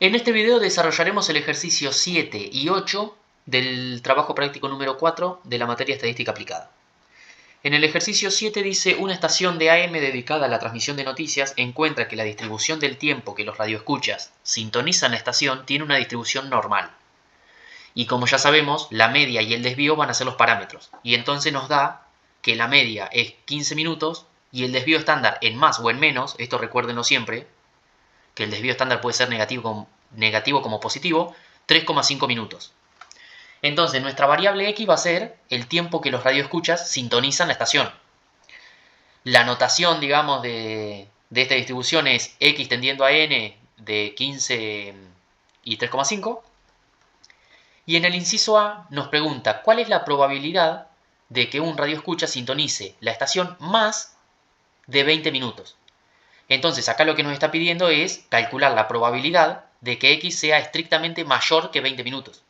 En este video desarrollaremos el ejercicio 7 y 8 del trabajo práctico número 4 de la materia estadística aplicada. En el ejercicio 7 dice: una estación de AM dedicada a la transmisión de noticias encuentra que la distribución del tiempo que los radioescuchas sintonizan la estación tiene una distribución normal. Y como ya sabemos, la media y el desvío van a ser los parámetros. Y entonces nos da que la media es 15 minutos y el desvío estándar en más o en menos, esto recuérdenlo siempre, que el desvío estándar puede ser negativo como positivo, 3,5 minutos. Entonces nuestra variable x va a ser el tiempo que los radioescuchas sintonizan la estación. La notación, digamos, de esta distribución es x tendiendo a n de 15 y 3,5. Y en el inciso A nos pregunta cuál es la probabilidad de que un radioescucha sintonice la estación más de 20 minutos. Entonces acá lo que nos está pidiendo es calcular la probabilidad de que x sea estrictamente mayor que 20 minutos.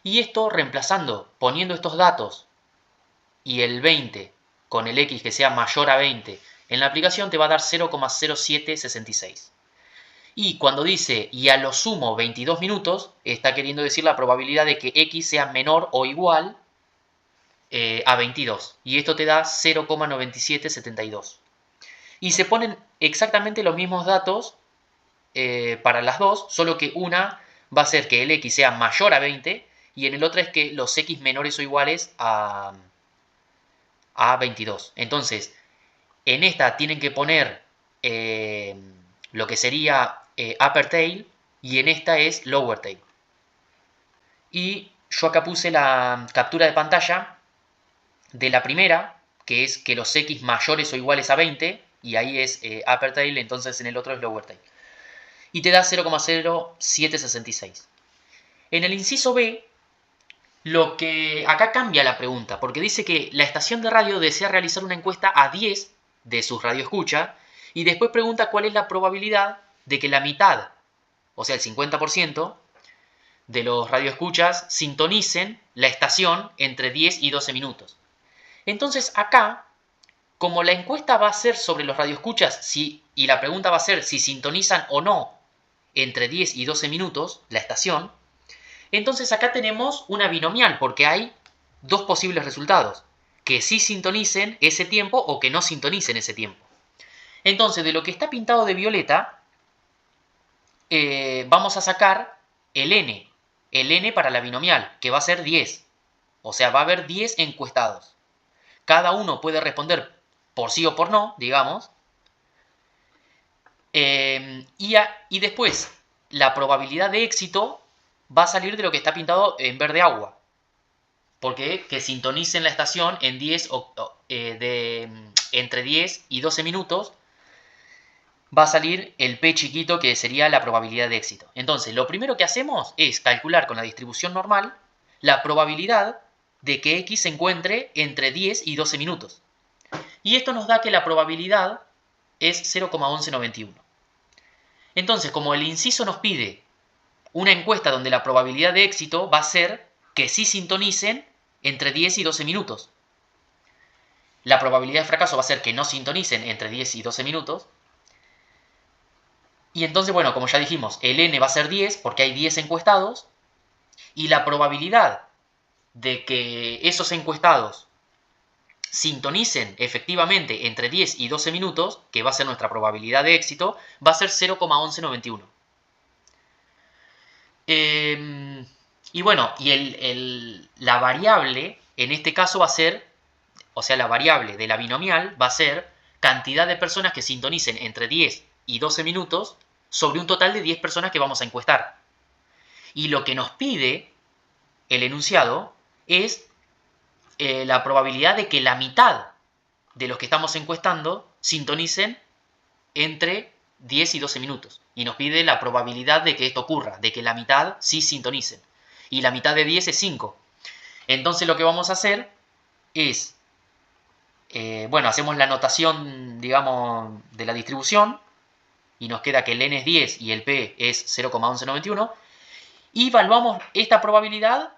Y esto reemplazando, poniendo estos datos y el 20 con el x que sea mayor a 20 en la aplicación, te va a dar 0,0766. Y cuando dice y a lo sumo 22 minutos, está queriendo decir la probabilidad de que x sea menor o igual a 22. Y esto te da 0,9772. Y se ponen exactamente los mismos datos para las dos, solo que una va a ser que el x sea mayor a 20 y en el otro es que los x menores o iguales a 22. Entonces, en esta tienen que poner lo que sería upper tail y en esta es lower tail. Y yo acá puse la captura de pantalla de la primera, que es que los x mayores o iguales a 20, y ahí es upper tail, entonces en el otro es lower tail. Y te da 0,0766. En el inciso B, lo que acá cambia la pregunta, porque dice que la estación de radio desea realizar una encuesta a 10 de sus radioescuchas y después pregunta cuál es la probabilidad de que la mitad, o sea el 50%, de los radioescuchas sintonicen la estación entre 10 y 12 minutos. Entonces acá, como la encuesta va a ser sobre los radioescuchas y la pregunta va a ser si sintonizan o no entre 10 y 12 minutos la estación, entonces acá tenemos una binomial porque hay dos posibles resultados, que sí sintonicen ese tiempo o que no sintonicen ese tiempo. Entonces de lo que está pintado de violeta vamos a sacar el n para la binomial, que va a ser 10, o sea va a haber 10 encuestados. Cada uno puede responder por sí o por no, digamos, y después la probabilidad de éxito va a salir de lo que está pintado en verde agua. Porque que sintonicen la estación en 10 entre 10 y 12 minutos va a salir el P chiquito, que sería la probabilidad de éxito. Entonces, lo primero que hacemos es calcular con la distribución normal la probabilidad de que X se encuentre entre 10 y 12 minutos. Y esto nos da que la probabilidad es 0,1191. Entonces, como el inciso nos pide una encuesta donde la probabilidad de éxito va a ser que sí sintonicen entre 10 y 12 minutos. La probabilidad de fracaso va a ser que no sintonicen entre 10 y 12 minutos. Y entonces, bueno, como ya dijimos, el n va a ser 10 porque hay 10 encuestados. Y la probabilidad de que esos encuestados sintonicen efectivamente entre 10 y 12 minutos, que va a ser nuestra probabilidad de éxito, va a ser 0,1191. Y bueno, y la variable en este caso va a ser, o sea, la variable de la binomial va a ser cantidad de personas que sintonicen entre 10 y 12 minutos sobre un total de 10 personas que vamos a encuestar. Y lo que nos pide el enunciado es la probabilidad de que la mitad de los que estamos encuestando sintonicen entre 10 y 12 minutos. Y nos pide la probabilidad de que esto ocurra, de que la mitad sí sintonicen. Y la mitad de 10 es 5. Entonces lo que vamos a hacer es, bueno, hacemos la notación, digamos, de la distribución. Y nos queda que el n es 10 y el p es 0,1191. Y evaluamos esta probabilidad,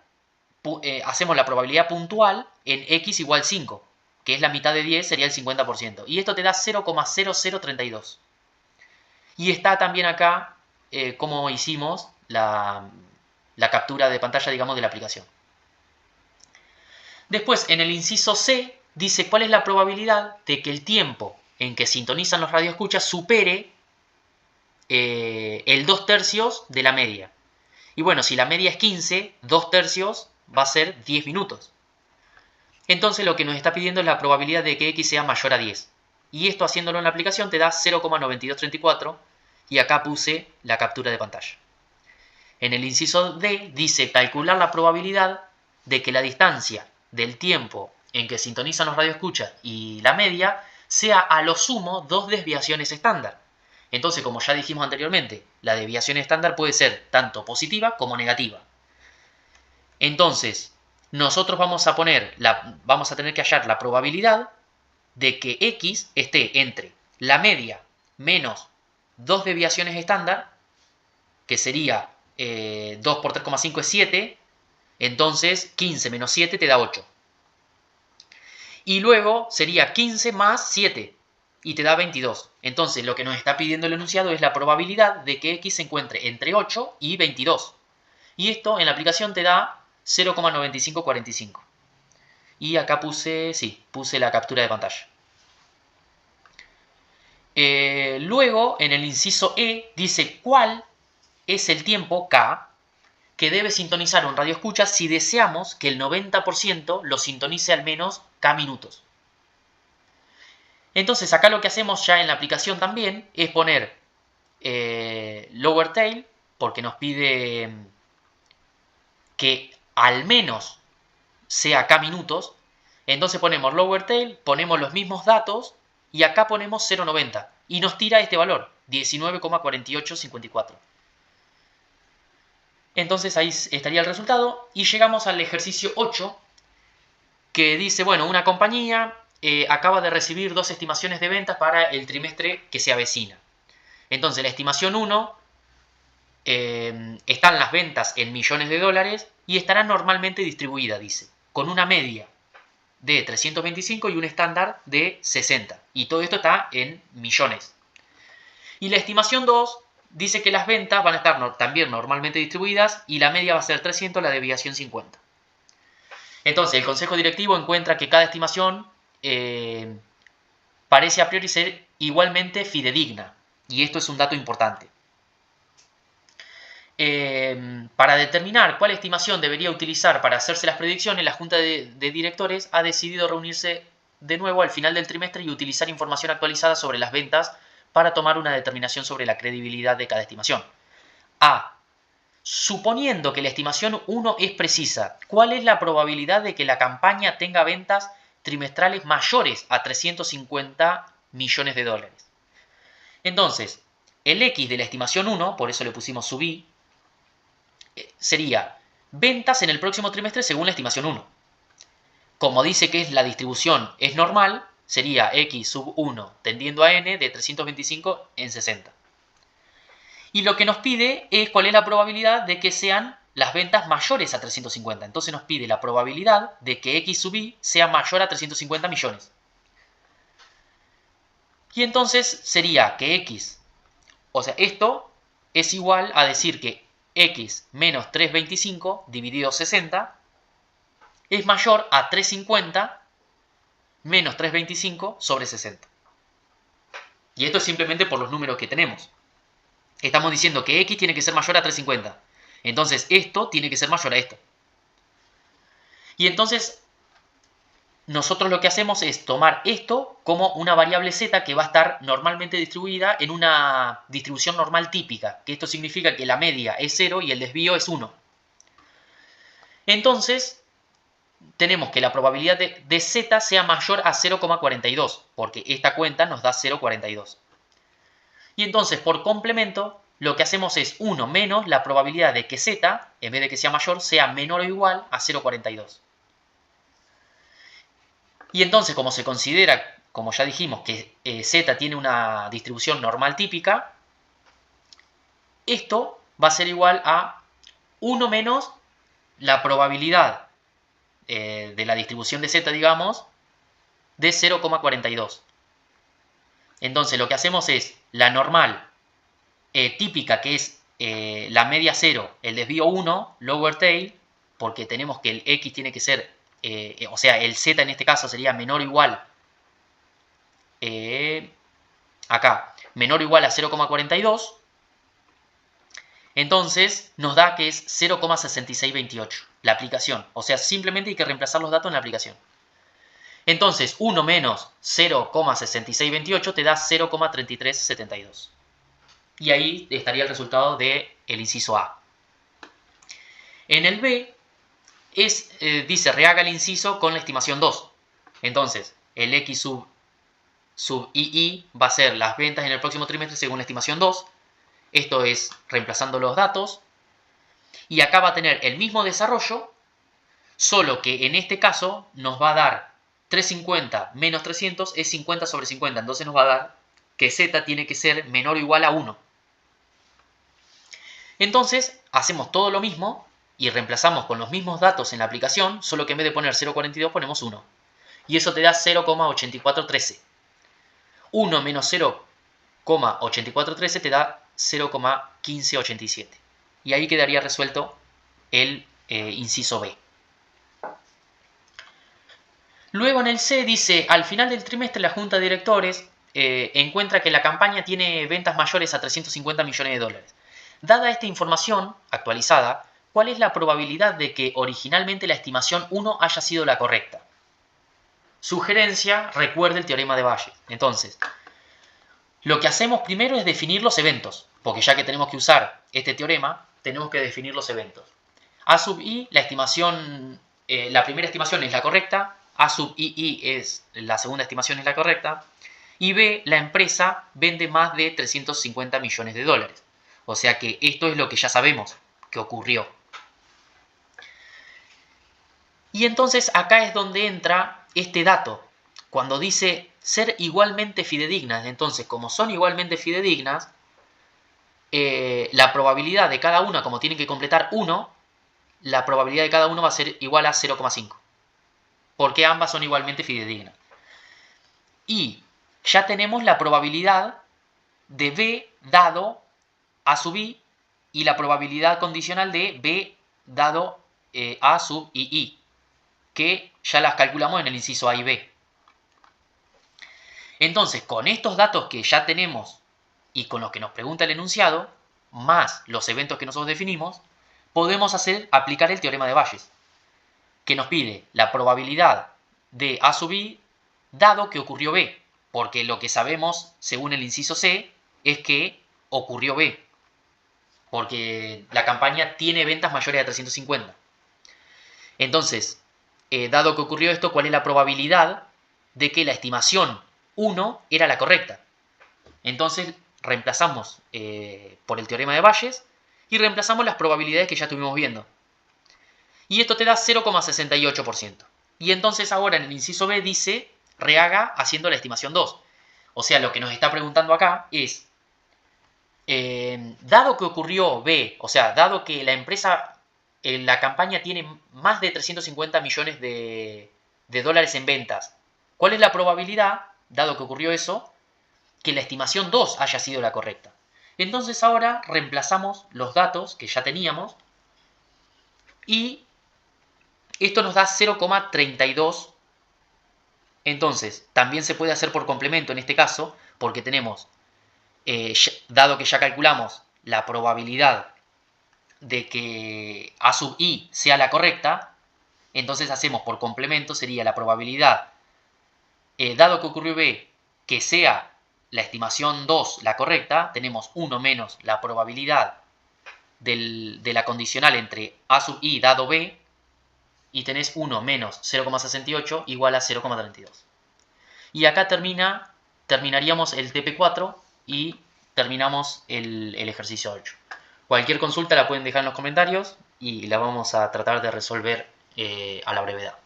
hacemos la probabilidad puntual en x igual 5, que es la mitad de 10, sería el 50%. Y esto te da 0,0032. Y está también acá cómo hicimos la captura de pantalla, digamos, de la aplicación. Después, en el inciso C, dice cuál es la probabilidad de que el tiempo en que sintonizan los radioescuchas supere el 2/3 de la media. Y bueno, si la media es 15, 2/3 va a ser 10 minutos. Entonces lo que nos está pidiendo es la probabilidad de que x sea mayor a 10. Y esto haciéndolo en la aplicación te da 0,9234 y acá puse la captura de pantalla. En el inciso D dice calcular la probabilidad de que la distancia del tiempo en que sintonizan los radioescuchas y la media sea a lo sumo 2 desviaciones estándar. Entonces, como ya dijimos anteriormente, la desviación estándar puede ser tanto positiva como negativa. Entonces, nosotros vamos a tener que hallar la probabilidad de que x esté entre la media menos 2 desviaciones estándar, que sería 2 por 3,5 es 7, entonces 15 menos 7 te da 8. Y luego sería 15 más 7 y te da 22. Entonces lo que nos está pidiendo el enunciado es la probabilidad de que x se encuentre entre 8 y 22. Y esto en la aplicación te da 0,9545. Y acá puse la captura de pantalla. Luego, en el inciso E, dice cuál es el tiempo, K, que debe sintonizar un radioescucha si deseamos que el 90% lo sintonice al menos K minutos. Entonces, acá lo que hacemos ya en la aplicación también es poner lower tail, porque nos pide que al menos sea K minutos. Entonces ponemos lower tail, ponemos los mismos datos y acá ponemos 0,90 y nos tira este valor, 19,4854. Entonces ahí estaría el resultado y llegamos al ejercicio 8 que dice, bueno, una compañía acaba de recibir 2 estimaciones de ventas para el trimestre que se avecina. Entonces la estimación 1 están las ventas en millones de dólares y estará normalmente distribuida, dice, con una media de 325 y un estándar de 60. Y todo esto está en millones. Y la estimación 2 dice que las ventas van a estar también normalmente distribuidas y la media va a ser 300, la desviación 50. Entonces el consejo directivo encuentra que cada estimación parece a priori ser igualmente fidedigna. Y esto es un dato importante. Para determinar cuál estimación debería utilizar para hacerse las predicciones, la Junta de Directores ha decidido reunirse de nuevo al final del trimestre y utilizar información actualizada sobre las ventas para tomar una determinación sobre la credibilidad de cada estimación. A. Suponiendo que la estimación 1 es precisa, ¿cuál es la probabilidad de que la campaña tenga ventas trimestrales mayores a 350 millones de dólares? Entonces, el X de la estimación 1, por eso le pusimos sub I, sería ventas en el próximo trimestre según la estimación 1. Como dice que la distribución es normal, sería x sub 1 tendiendo a n de 325 en 60. Y lo que nos pide es cuál es la probabilidad de que sean las ventas mayores a 350. Entonces nos pide la probabilidad de que x sub i sea mayor a 350 millones. Y entonces sería que x, o sea, esto es igual a decir que x menos 325 dividido 60 es mayor a 350 menos 325 sobre 60. Y esto es simplemente por los números que tenemos. Estamos diciendo que x tiene que ser mayor a 350. Entonces esto tiene que ser mayor a esto. Y entonces nosotros lo que hacemos es tomar esto como una variable z que va a estar normalmente distribuida en una distribución normal típica, que esto significa que la media es 0 y el desvío es 1. Entonces tenemos que la probabilidad de z sea mayor a 0,42, porque esta cuenta nos da 0,42. Y entonces por complemento lo que hacemos es 1 menos la probabilidad de que z, en vez de que sea mayor, sea menor o igual a 0,42. Y entonces, como se considera, como ya dijimos, que z tiene una distribución normal típica, esto va a ser igual a 1 menos la probabilidad de la distribución de z, digamos, de 0,42. Entonces, lo que hacemos es la normal típica, que es la media 0, el desvío 1, lower tail, porque tenemos que el x tiene que ser, o sea, el z en este caso sería menor o igual, acá, menor o igual a 0,42, entonces nos da que es 0,6628 la aplicación. O sea, simplemente hay que reemplazar los datos en la aplicación. Entonces, 1 menos 0,6628 te da 0,3372. Y ahí estaría el resultado del inciso A. En el B, dice, rehaga el inciso con la estimación 2. Entonces, el X sub II va a ser las ventas en el próximo trimestre según la estimación 2. Esto es reemplazando los datos. Y acá va a tener el mismo desarrollo, solo que en este caso nos va a dar 350 menos 300 es 50 sobre 50. Entonces nos va a dar que z tiene que ser menor o igual a 1. Entonces hacemos todo lo mismo y reemplazamos con los mismos datos en la aplicación, solo que en vez de poner 0,42 ponemos 1. Y eso te da 0,8413. 1 menos 0,8413 te da 0,1587. Y ahí quedaría resuelto el inciso B. Luego en el C dice, al final del trimestre la Junta de Directores encuentra que la campaña tiene ventas mayores a 350 millones de dólares. Dada esta información actualizada, ¿cuál es la probabilidad de que originalmente la estimación 1 haya sido la correcta? Sugerencia, recuerde el teorema de Bayes. Entonces, lo que hacemos primero es definir los eventos, porque ya que tenemos que usar este teorema, tenemos que definir los eventos. A sub i, la primera estimación es la correcta, A sub ii es la segunda estimación es la correcta, y B, la empresa vende más de 350 millones de dólares. O sea que esto es lo que ya sabemos que ocurrió. Y entonces acá es donde entra este dato. Cuando dice ser igualmente fidedignas, entonces como son igualmente fidedignas, la probabilidad de cada una, como tienen que completar 1, la probabilidad de cada uno va a ser igual a 0,5. Porque ambas son igualmente fidedignas. Y ya tenemos la probabilidad de B dado A sub I y la probabilidad condicional de B dado A sub II, que ya las calculamos en el inciso A y B. Entonces, con estos datos que ya tenemos y con los que nos pregunta el enunciado, más los eventos que nosotros definimos, podemos aplicar el teorema de Bayes, que nos pide la probabilidad de A sub I dado que ocurrió B, porque lo que sabemos, según el inciso C, es que ocurrió B, porque la campaña tiene ventas mayores a 350. Entonces, dado que ocurrió esto, ¿cuál es la probabilidad de que la estimación 1 era la correcta? Entonces, reemplazamos por el teorema de Bayes y reemplazamos las probabilidades que ya estuvimos viendo. Y esto te da 0,68%. Y entonces ahora en el inciso B dice, rehaga haciendo la estimación 2. O sea, lo que nos está preguntando acá es, dado que ocurrió B, o sea, dado que la empresa, la campaña tiene más de 350 millones de dólares en ventas, ¿cuál es la probabilidad, dado que ocurrió eso, que la estimación 2 haya sido la correcta? Entonces ahora reemplazamos los datos que ya teníamos y esto nos da 0,32. Entonces, también se puede hacer por complemento en este caso, porque tenemos, dado que ya calculamos la probabilidad de que A sub i sea la correcta, entonces hacemos por complemento, sería la probabilidad, dado que ocurrió B, que sea la estimación 2 la correcta, tenemos 1 menos la probabilidad de la condicional entre A sub i dado B, y tenés 1 menos 0,68 igual a 0,32. Y acá terminaríamos el TP4 y terminamos el ejercicio 8. Cualquier consulta la pueden dejar en los comentarios y la vamos a tratar de resolver a la brevedad.